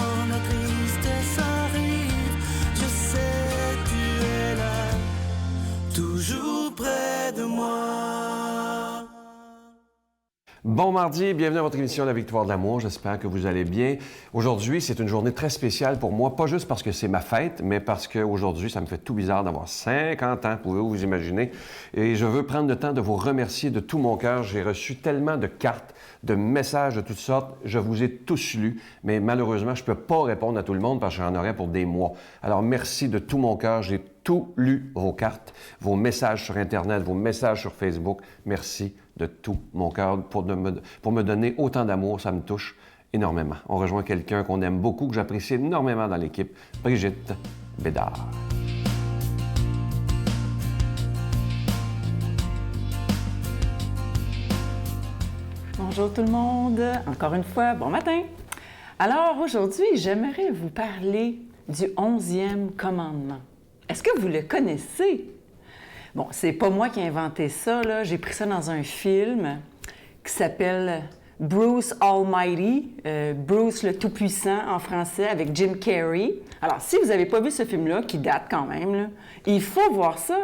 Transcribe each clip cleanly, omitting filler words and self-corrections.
quand la tristesse arrive, je sais tu es là, toujours près de moi. Bon mardi, bienvenue à votre émission La Victoire de l'amour. J'espère que vous allez bien. Aujourd'hui, c'est une journée très spéciale pour moi, pas juste parce que c'est ma fête, mais parce qu'aujourd'hui, ça me fait tout bizarre d'avoir 50 ans, pouvez-vous vous imaginer. Et je veux prendre le temps de vous remercier de tout mon cœur. J'ai reçu tellement de cartes, de messages de toutes sortes. Je vous ai tous lus, mais malheureusement, je ne peux pas répondre à tout le monde parce que j'en aurais pour des mois. Alors, merci de tout mon cœur. J'ai tout lu, vos cartes, vos messages sur Internet, vos messages sur Facebook. Merci de tout mon cœur pour me donner autant d'amour. Ça me touche énormément. On rejoint quelqu'un qu'on aime beaucoup, que j'apprécie énormément dans l'équipe, Brigitte Bédard. Bonjour tout le monde, encore une fois, bon matin. Alors aujourd'hui, j'aimerais vous parler du 11e commandement. Est-ce que vous le connaissez? Bon, c'est pas moi qui ai inventé ça, là. J'ai pris ça dans un film qui s'appelle Bruce Almighty, Bruce le Tout-Puissant en français, avec Jim Carrey. Alors, si vous n'avez pas vu ce film-là, qui date quand même, là, il faut voir ça.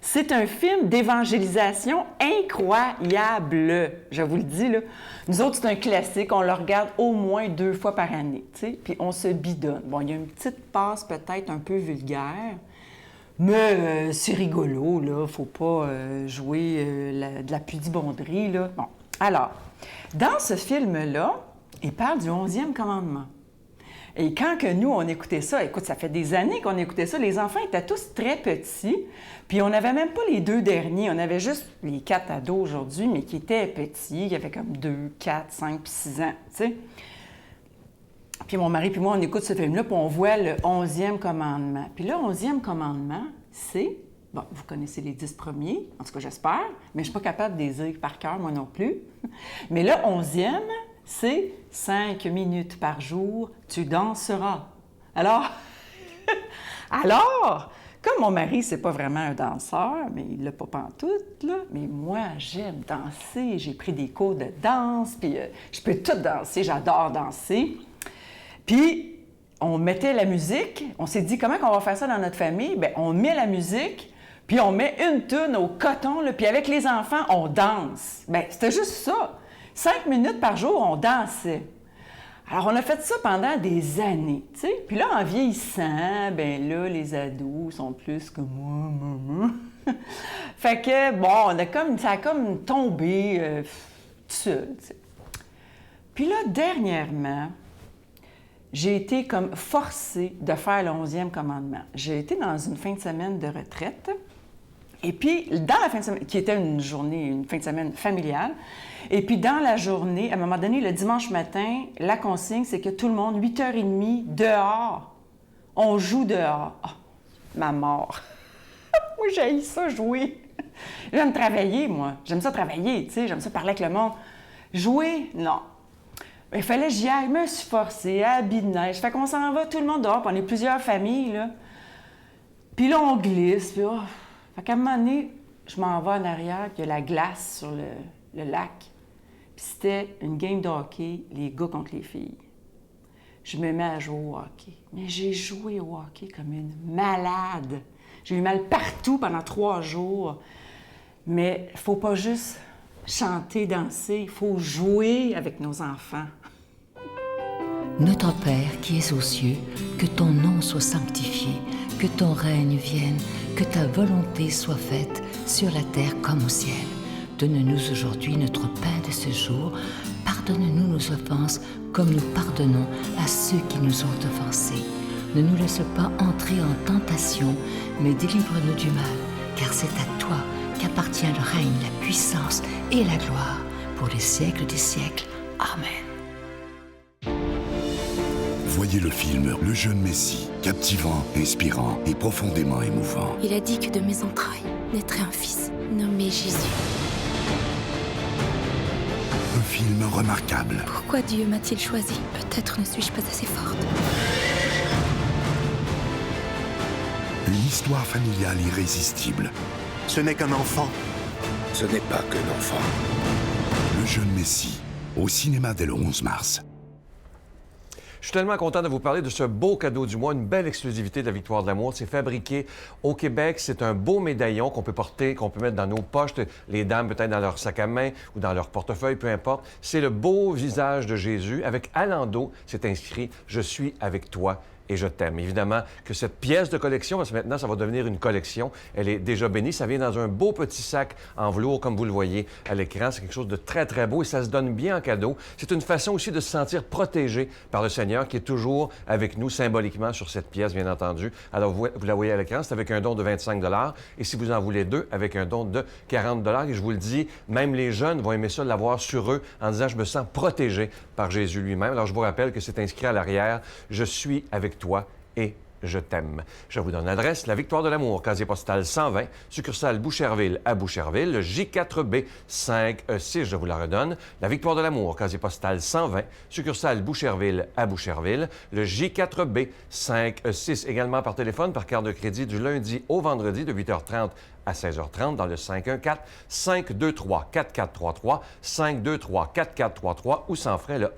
C'est un film d'évangélisation incroyable, je vous le dis. Là. Nous autres, c'est un classique, on le regarde au moins 2 fois par année, tu sais, puis on se bidonne. Bon, il y a une petite passe peut-être un peu vulgaire, mais c'est rigolo, là, faut pas jouer de la pudibonderie, là. Bon, alors, dans ce film-là, il parle du 11e commandement. Et quand que nous, on écoutait ça, écoute, ça fait des années qu'on écoutait ça, les enfants étaient tous très petits, puis on n'avait même pas les 2 derniers, on avait juste les 4 ados aujourd'hui, mais qui étaient petits, qui avaient comme 2, 4, 5 puis 6 ans, tu sais. Puis mon mari puis moi, on écoute ce film-là, puis on voit le 11e commandement. Puis le 11e commandement, c'est, bon, vous connaissez les 10 premiers, en tout cas j'espère, mais je ne suis pas capable de les dire par cœur, moi non plus. Mais le 11e, c'est 5 minutes par jour, tu danseras. Alors, comme mon mari, c'est pas vraiment un danseur, mais il l'a pas pantoute, là, mais moi, j'aime danser, j'ai pris des cours de danse, puis je peux tout danser, j'adore danser. Puis, on mettait la musique, on s'est dit, comment on va faire ça dans notre famille? Bien, on met la musique, puis on met une toune au coton, là, puis avec les enfants, on danse. Bien, c'était juste ça. 5 minutes par jour, on dansait. Alors, on a fait ça pendant des années, tu sais. Puis là, en vieillissant, bien là, les ados sont plus comme moi. Fait que, bon, ça a comme tombé tout seul, tu sais. Puis là, dernièrement, j'ai été comme forcée de faire le 11e commandement. J'ai été dans une fin de semaine de retraite. Et puis, dans la fin de semaine, qui était une fin de semaine familiale, et puis dans la journée, à un moment donné, le dimanche matin, la consigne, c'est que tout le monde, 8h30, dehors, on joue dehors. Ah, ma mort! Moi, j'haïs ça, jouer. J'aime travailler, moi. J'aime ça travailler, tu sais, j'aime ça parler avec le monde. Jouer, non. Il fallait que j'y aille, je me suis forcée, à habit de neige. Fait qu'on s'en va, tout le monde dehors, puis on est plusieurs familles, là. Puis là, on glisse, puis Fait qu'à un moment donné, je m'en vais en arrière, puis il y a la glace sur le lac. Puis c'était une game de hockey, les gars contre les filles. Je me mets à jouer au hockey. Mais j'ai joué au hockey comme une malade. J'ai eu mal partout pendant 3 jours. Mais il ne faut pas juste chanter, danser, il faut jouer avec nos enfants. Notre Père qui es aux cieux, que ton nom soit sanctifié, que ton règne vienne, que ta volonté soit faite sur la terre comme au ciel. Donne-nous aujourd'hui notre pain de ce jour. Pardonne-nous nos offenses comme nous pardonnons à ceux qui nous ont offensés. Ne nous laisse pas entrer en tentation, mais délivre-nous du mal, car c'est à toi qu'appartient le règne, la puissance et la gloire pour les siècles des siècles. Amen. Voyez le film Le jeune Messie, captivant, inspirant et profondément émouvant. Il a dit que de mes entrailles naîtrait un fils nommé Jésus. Un film remarquable. Pourquoi Dieu m'a-t-il choisi? Peut-être ne suis-je pas assez forte. Une histoire familiale irrésistible. Ce n'est qu'un enfant. Ce n'est pas qu'un enfant. Le jeune Messie, au cinéma dès le 11 mars. Je suis tellement content de vous parler de ce beau cadeau du mois, une belle exclusivité de la Victoire de l'amour. C'est fabriqué au Québec. C'est un beau médaillon qu'on peut porter, qu'on peut mettre dans nos poches, les dames peut-être dans leur sac à main ou dans leur portefeuille, peu importe. C'est le beau visage de Jésus. Avec à l'endos, c'est inscrit « Je suis avec toi ». Et je t'aime. Évidemment que cette pièce de collection, parce que maintenant, ça va devenir une collection, elle est déjà bénie. Ça vient dans un beau petit sac en velours, comme vous le voyez à l'écran. C'est quelque chose de très, très beau et ça se donne bien en cadeau. C'est une façon aussi de se sentir protégé par le Seigneur qui est toujours avec nous symboliquement sur cette pièce, bien entendu. Alors, vous la voyez à l'écran, c'est avec un don de 25 $ et si vous en voulez deux, avec un don de 40 $. Et je vous le dis, même les jeunes vont aimer ça, l'avoir sur eux en disant « Je me sens protégé par Jésus lui-même ». Alors, je vous rappelle que c'est inscrit à l'arrière « Je suis avec toi et je t'aime ». Je vous donne l'adresse, la Victoire de l'amour, casier postal 120, succursale Boucherville à Boucherville, le J4B 5E6, je vous la redonne. La Victoire de l'amour, casier postal 120, succursale Boucherville à Boucherville, le J4B 5E6, également par téléphone, par carte de crédit du lundi au vendredi de 8h30 à 16h30 dans le 514-523-4433, 523-4433 ou sans frais le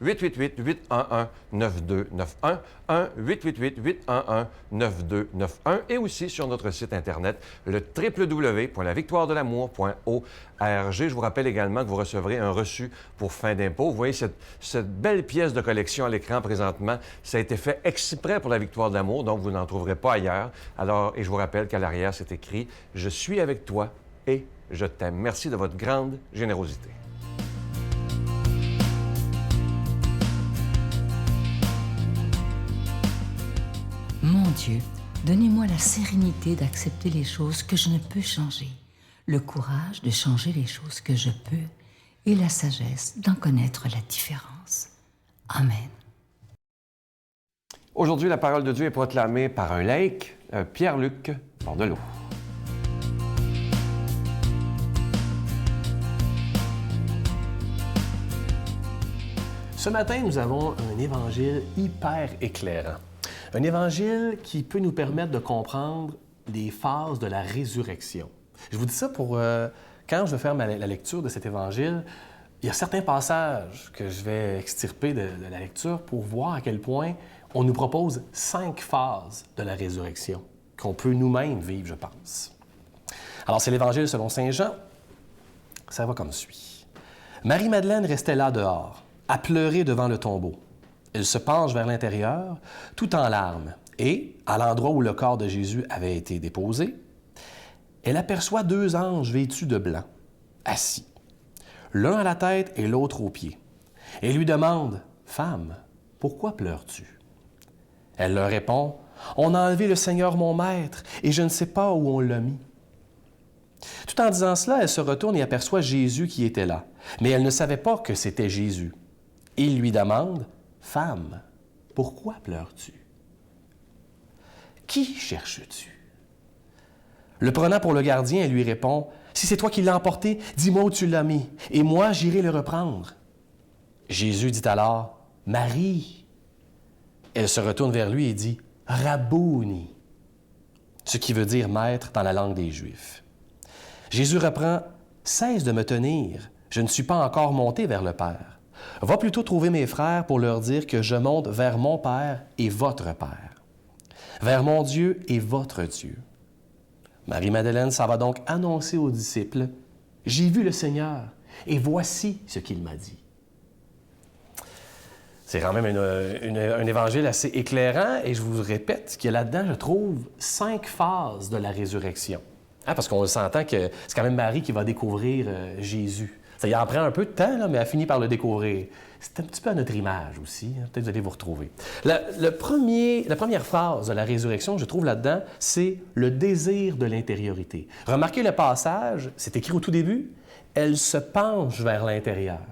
1-888-811-9291, 1-888-811-9291 et aussi sur notre site Internet, le www.lavictoiredelamour.org. Je vous rappelle également que vous recevrez un reçu pour fin d'impôt. Vous voyez cette belle pièce de collection à l'écran présentement. Ça a été fait exprès pour la Victoire de l'amour, donc vous n'en trouverez pas ailleurs. Alors, et je vous rappelle qu'à l'arrière, c'est écrit « Je suis avec toi et je t'aime ». Merci de votre grande générosité. Mon Dieu, donnez-moi la sérénité d'accepter les choses que je ne peux changer, le courage de changer les choses que je peux et la sagesse d'en connaître la différence. Amen. Aujourd'hui, la parole de Dieu est proclamée par un laïc, Pierre-Luc Bordelot. Ce matin, nous avons un évangile hyper éclairant. Un évangile qui peut nous permettre de comprendre les phases de la résurrection. Je vous dis ça pour, quand je vais faire la lecture de cet évangile, il y a certains passages que je vais extirper de la lecture pour voir à quel point on nous propose 5 phases de la résurrection qu'on peut nous-mêmes vivre, je pense. Alors, c'est l'Évangile selon Saint Jean. Ça va comme suit. Marie-Madeleine restait là dehors, à pleurer devant le tombeau. Elle se penche vers l'intérieur, tout en larmes, et, à l'endroit où le corps de Jésus avait été déposé, elle aperçoit 2 anges vêtus de blanc, assis, l'un à la tête et l'autre aux pieds. Et lui demande, « Femme, pourquoi pleures-tu? » Elle leur répond, « On a enlevé le Seigneur mon maître, et je ne sais pas où on l'a mis. » Tout en disant cela, elle se retourne et aperçoit Jésus qui était là. Mais elle ne savait pas que c'était Jésus. Il lui demande, « Femme, pourquoi pleures-tu? Qui cherches-tu? » Le prenant pour le gardien, elle lui répond, « Si c'est toi qui l'as emporté, dis-moi où tu l'as mis, et moi j'irai le reprendre. » Jésus dit alors, « Marie. » Elle se retourne vers lui et dit, « Rabbouni », ce qui veut dire « maître » dans la langue des Juifs. Jésus reprend, « Cesse de me tenir, je ne suis pas encore monté vers le Père. Va plutôt trouver mes frères pour leur dire que je monte vers mon Père et votre Père, vers mon Dieu et votre Dieu. » Marie-Madeleine s'en va donc annoncer aux disciples, « J'ai vu le Seigneur, et voici ce qu'il m'a dit. » C'est quand même un évangile assez éclairant, et je vous répète qu'il y a là-dedans, je trouve, 5 phases de la résurrection. Parce qu'on s'entend que c'est quand même Marie qui va découvrir Jésus. Ça y en prend un peu de temps, là, mais elle finit par le découvrir. C'est un petit peu à notre image aussi. Hein? Peut-être que vous allez vous retrouver. La première phase de la résurrection, je trouve là-dedans, c'est le désir de l'intériorité. Remarquez le passage, c'est écrit au tout début, « Elle se penche vers l'intérieur ».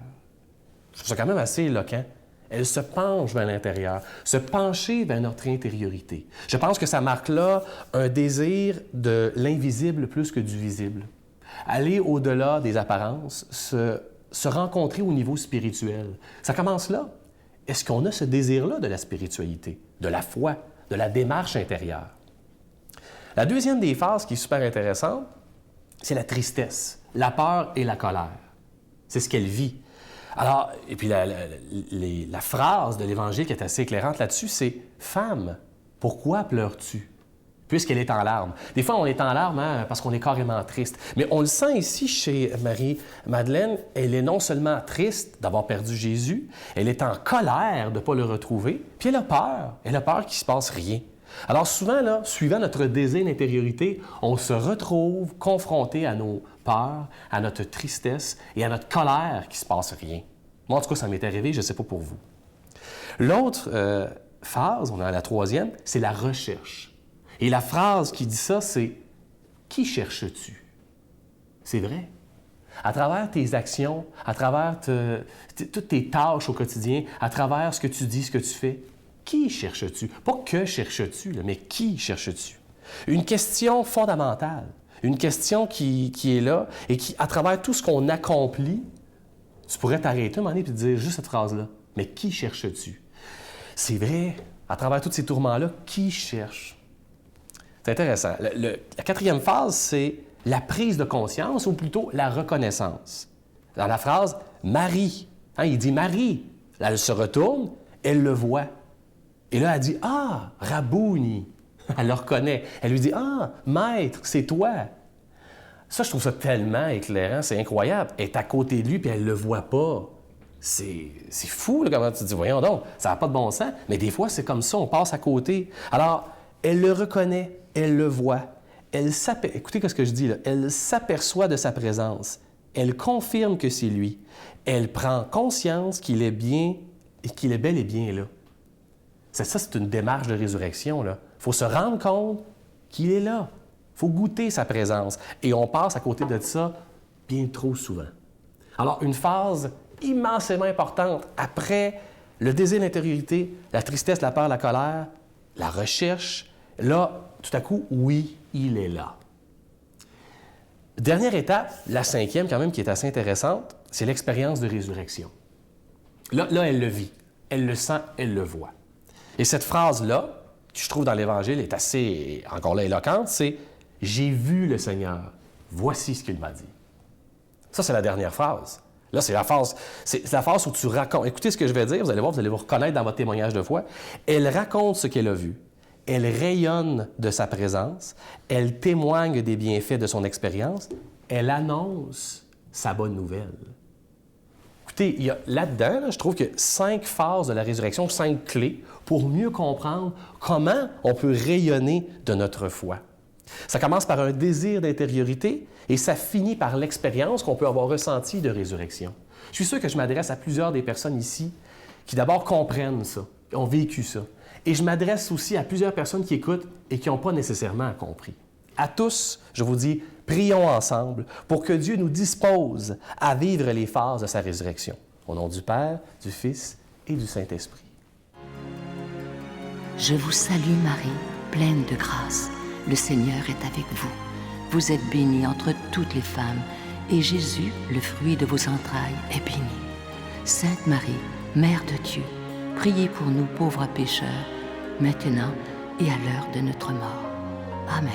Je trouve ça quand même assez éloquent. Elle se penche vers l'intérieur, se pencher vers notre intériorité. Je pense que ça marque là un désir de l'invisible plus que du visible. Aller au-delà des apparences, se rencontrer au niveau spirituel. Ça commence là. Est-ce qu'on a ce désir-là de la spiritualité, de la foi, de la démarche intérieure? La deuxième des phases qui est super intéressante, c'est la tristesse, la peur et la colère. C'est ce qu'elle vit. Alors, et puis la phrase de l'Évangile qui est assez éclairante là-dessus, c'est « Femme, pourquoi pleures-tu? » Puisqu'elle est en larmes. Des fois, on est en larmes parce qu'on est carrément triste. Mais on le sent ici chez Marie-Madeleine, elle est non seulement triste d'avoir perdu Jésus, elle est en colère de ne pas le retrouver, puis elle a peur qu'il ne se passe rien. Alors souvent, là, suivant notre désir d'intériorité, on se retrouve confronté à nos peurs, à notre tristesse et à notre colère qu'il ne se passe rien. Moi, en tout cas, ça m'est arrivé, je ne sais pas pour vous. L'autre phase, on est à la troisième, c'est la recherche. Et la phrase qui dit ça, c'est « Qui cherches-tu? » C'est vrai. À travers tes actions, à travers toutes tes tâches au quotidien, à travers ce que tu dis, ce que tu fais, qui cherches-tu? Pas que cherches-tu, mais qui cherches-tu? Une question fondamentale, une question qui est là et qui, à travers tout ce qu'on accomplit, tu pourrais t'arrêter un moment donné et te dire juste cette phrase-là. Mais qui cherches-tu? C'est vrai, à travers tous ces tourments-là, qui cherche? C'est intéressant. La quatrième phase, c'est la prise de conscience, ou plutôt la reconnaissance. Dans la phrase « Marie », il dit « Marie ». Là, elle se retourne, elle le voit. Et là, elle dit « Ah, Rabouni ». Elle le reconnaît. Elle lui dit « Ah, maître, c'est toi ». Ça, je trouve ça tellement éclairant, c'est incroyable. Elle est à côté de lui, puis elle ne le voit pas. C'est fou, là, comment tu te dis « Voyons donc, ça n'a pas de bon sens ». Mais des fois, c'est comme ça, on passe à côté. Alors, elle le reconnaît. Elle le voit. Écoutez ce que je dis là. Elle s'aperçoit de sa présence. Elle confirme que c'est lui. Elle prend conscience qu'il est bien et qu'il est bel et bien là. Ça, c'est une démarche de résurrection. Il faut se rendre compte qu'il est là. Il faut goûter sa présence. Et on passe à côté de ça bien trop souvent. Alors, une phase immensément importante après le désir d'intériorité, la tristesse, la peur, la colère, la recherche, là, tout à coup, oui, il est là. Dernière étape, la cinquième quand même, qui est assez intéressante, c'est l'expérience de résurrection. Là, elle le vit, elle le sent, elle le voit. Et cette phrase-là, que je trouve dans l'Évangile, est assez, encore là, éloquente, c'est « J'ai vu le Seigneur, voici ce qu'il m'a dit ». Ça, c'est la dernière phrase. Là, c'est la phrase où tu racontes. Écoutez ce que je vais dire, vous allez voir, vous allez vous reconnaître dans votre témoignage de foi. Elle raconte ce qu'elle a vu. Elle rayonne de sa présence, elle témoigne des bienfaits de son expérience, elle annonce sa bonne nouvelle. Écoutez, il y a là-dedans, je trouve que 5 phases de la résurrection, 5 clés pour mieux comprendre comment on peut rayonner de notre foi. Ça commence par un désir d'intériorité et ça finit par l'expérience qu'on peut avoir ressentie de résurrection. Je suis sûr que je m'adresse à plusieurs des personnes ici qui d'abord comprennent ça, ont vécu ça. Et je m'adresse aussi à plusieurs personnes qui écoutent et qui n'ont pas nécessairement compris. À tous, je vous dis, prions ensemble pour que Dieu nous dispose à vivre les phases de sa résurrection. Au nom du Père, du Fils et du Saint-Esprit. Je vous salue Marie, pleine de grâce. Le Seigneur est avec vous. Vous êtes bénie entre toutes les femmes, et Jésus, le fruit de vos entrailles, est béni. Sainte Marie, Mère de Dieu, priez pour nous pauvres pécheurs, maintenant et à l'heure de notre mort. Amen.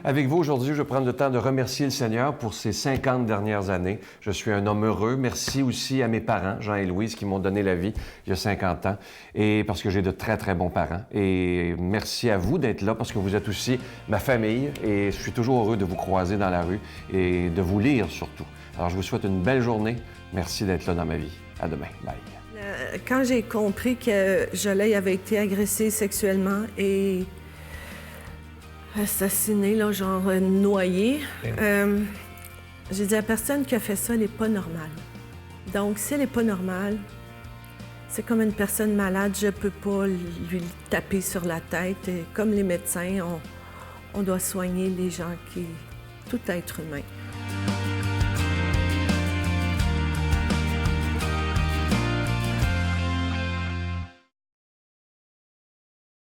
Avec vous aujourd'hui, je vais prendre le temps de remercier le Seigneur pour ces 50 dernières années. Je suis un homme heureux. Merci aussi à mes parents, Jean et Louise, qui m'ont donné la vie il y a 50 ans, et parce que j'ai de très, très bons parents. Et merci à vous d'être là, parce que vous êtes aussi ma famille, et je suis toujours heureux de vous croiser dans la rue et de vous lire surtout. Alors, je vous souhaite une belle journée. Merci d'être là dans ma vie. À demain. Bye. Quand j'ai compris que Joleil avait été agressé sexuellement et assassiné, là, genre noyé, j'ai dit à la personne qui a fait ça, elle n'est pas normale. Donc, si elle n'est pas normale, c'est comme une personne malade, je ne peux pas lui taper sur la tête. Et comme les médecins, on doit soigner les gens tout être humain.